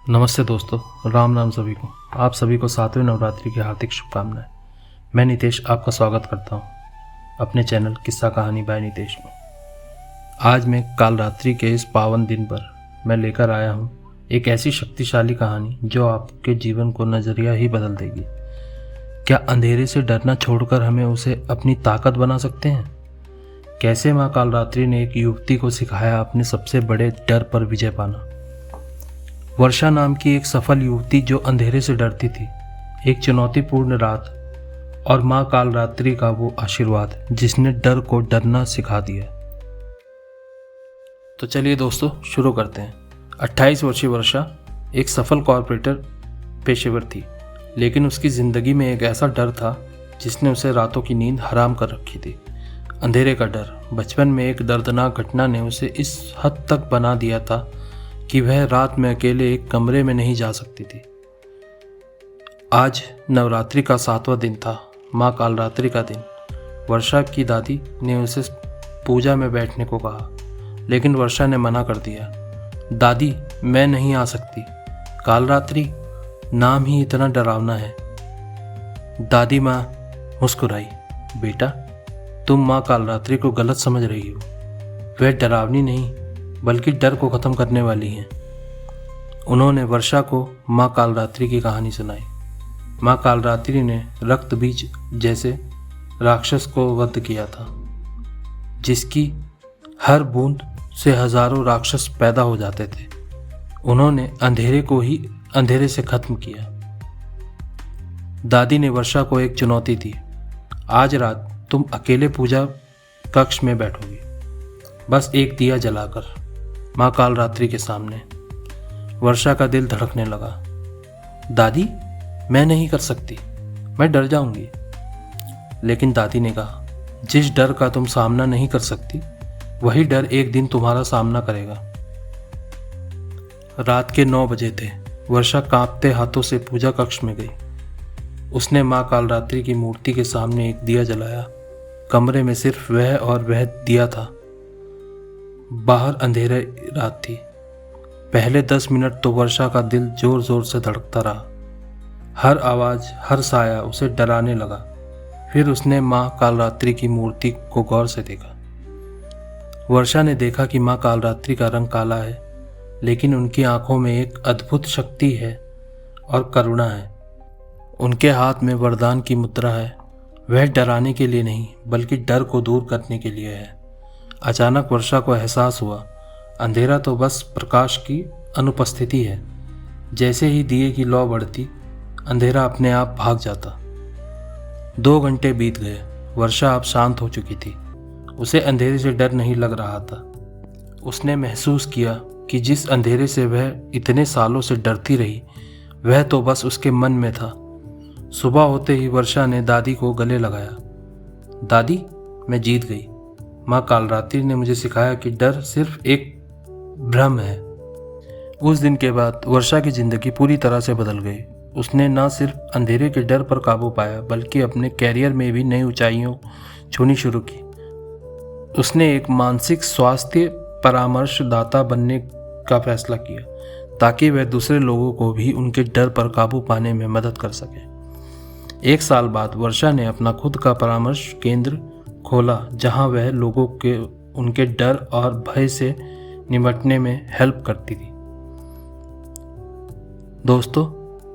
नमस्ते दोस्तों, राम राम सभी को। आप सभी को 7वें नवरात्रि की हार्दिक शुभकामनाएं। मैं नितेश आपका स्वागत करता हूं अपने चैनल किस्सा कहानी बाय नितेश में। आज मैं काल रात्रि के इस पावन दिन पर मैं लेकर आया हूं एक ऐसी शक्तिशाली कहानी जो आपके जीवन को नज़रिया ही बदल देगी। क्या अंधेरे से डरना छोड़कर हमें उसे अपनी ताकत बना सकते हैं? कैसे माँ काल रात्रि ने एक युवती को सिखाया अपने सबसे बड़े डर पर विजय पाना। वर्षा नाम की एक सफल युवती जो अंधेरे से डरती थी। एक चुनौतीपूर्ण रात और माँ काल रात्रि का वो आशीर्वाद जिसने डर को डरना सिखा दिया। तो चलिए दोस्तों शुरू करते हैं। 28 वर्षीय वर्षा एक सफल कॉर्पोरेटर पेशेवर थी, लेकिन उसकी ज़िंदगी में एक ऐसा डर था जिसने उसे रातों की नींद हराम कर रखी थी। अंधेरे का डर। बचपन में एक दर्दनाक घटना ने उसे इस हद तक बना दिया था कि वह रात में अकेले एक कमरे में नहीं जा सकती थी। आज नवरात्रि का 7वां दिन था, माँ काल रात्रि का दिन। वर्षा की दादी ने उसे पूजा में बैठने को कहा, लेकिन वर्षा ने मना कर दिया। दादी, मैं नहीं आ सकती। काल रात्रि नाम ही इतना डरावना है। दादी माँ मुस्कुराई। बेटा, तुम माँ काल रात्रि को गलत समझ रही हो। वह डरावनी नहीं बल्कि डर को ख़त्म करने वाली हैं। उन्होंने वर्षा को माँ काल रात्रि की कहानी सुनाई। माँ काल रात्रि ने रक्त बीज जैसे राक्षस को वध किया था, जिसकी हर बूंद से हजारों राक्षस पैदा हो जाते थे। उन्होंने अंधेरे को ही अंधेरे से खत्म किया। दादी ने वर्षा को एक चुनौती दी। आज रात तुम अकेले पूजा कक्ष में बैठोगी, बस एक दिया जलाकर, माँ काल रात्रि के सामने। वर्षा का दिल धड़कने लगा। दादी, मैं नहीं कर सकती, मैं डर जाऊंगी। लेकिन दादी ने कहा, जिस डर का तुम सामना नहीं कर सकती, वही डर एक दिन तुम्हारा सामना करेगा। रात के 9 बजे थे। वर्षा कांपते हाथों से पूजा कक्ष में गई। उसने माँ काल रात्रि की मूर्ति के सामने एक दिया जलाया। कमरे में सिर्फ वह और वह दिया था। बाहर अंधेरे रात थी। पहले 10 मिनट तो वर्षा का दिल जोर जोर से धड़कता रहा। हर आवाज़, हर साया उसे डराने लगा। फिर उसने माँ काल रात्रि की मूर्ति को गौर से देखा। वर्षा ने देखा कि माँ काल रात्रि का रंग काला है, लेकिन उनकी आंखों में एक अद्भुत शक्ति है और करुणा है। उनके हाथ में वरदान की मुद्रा है। वह डराने के लिए नहीं बल्कि डर को दूर करने के लिए है। अचानक वर्षा को एहसास हुआ, अंधेरा तो बस प्रकाश की अनुपस्थिति है। जैसे ही दिए की लौ बढ़ती, अंधेरा अपने आप भाग जाता। 2 घंटे बीत गए। वर्षा अब शांत हो चुकी थी। उसे अंधेरे से डर नहीं लग रहा था। उसने महसूस किया कि जिस अंधेरे से वह इतने सालों से डरती रही, वह तो बस उसके मन में था। सुबह होते ही वर्षा ने दादी को गले लगाया। दादी, मैं जीत गई। माँ काल रात्रि ने मुझे सिखाया कि डर सिर्फ एक भ्रम है। उस दिन के बाद वर्षा की जिंदगी पूरी तरह से बदल गई। उसने न सिर्फ अंधेरे के डर पर काबू पाया, बल्कि अपने कैरियर में भी नई ऊंचाइयों छूनी शुरू की। उसने एक मानसिक स्वास्थ्य परामर्शदाता बनने का फैसला किया, ताकि वह दूसरे लोगों को भी उनके डर पर काबू पाने में मदद कर सके। 1 साल बाद वर्षा ने अपना खुद का परामर्श केंद्र खोला, जहां वह लोगों के उनके डर और भय से निपटने में हेल्प करती थी। दोस्तों,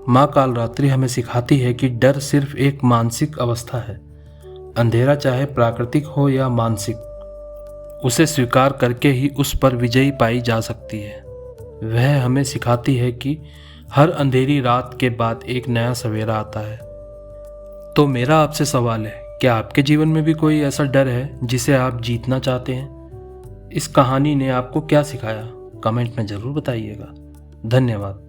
माँ काल रात्रि हमें सिखाती है कि डर सिर्फ एक मानसिक अवस्था है। अंधेरा चाहे प्राकृतिक हो या मानसिक, उसे स्वीकार करके ही उस पर विजयी पाई जा सकती है। वह हमें सिखाती है कि हर अंधेरी रात के बाद एक नया सवेरा आता है। तो मेरा आपसे सवाल है, क्या आपके जीवन में भी कोई ऐसा डर है जिसे आप जीतना चाहते हैं? इस कहानी ने आपको क्या सिखाया? कमेंट में ज़रूर बताइएगा। धन्यवाद।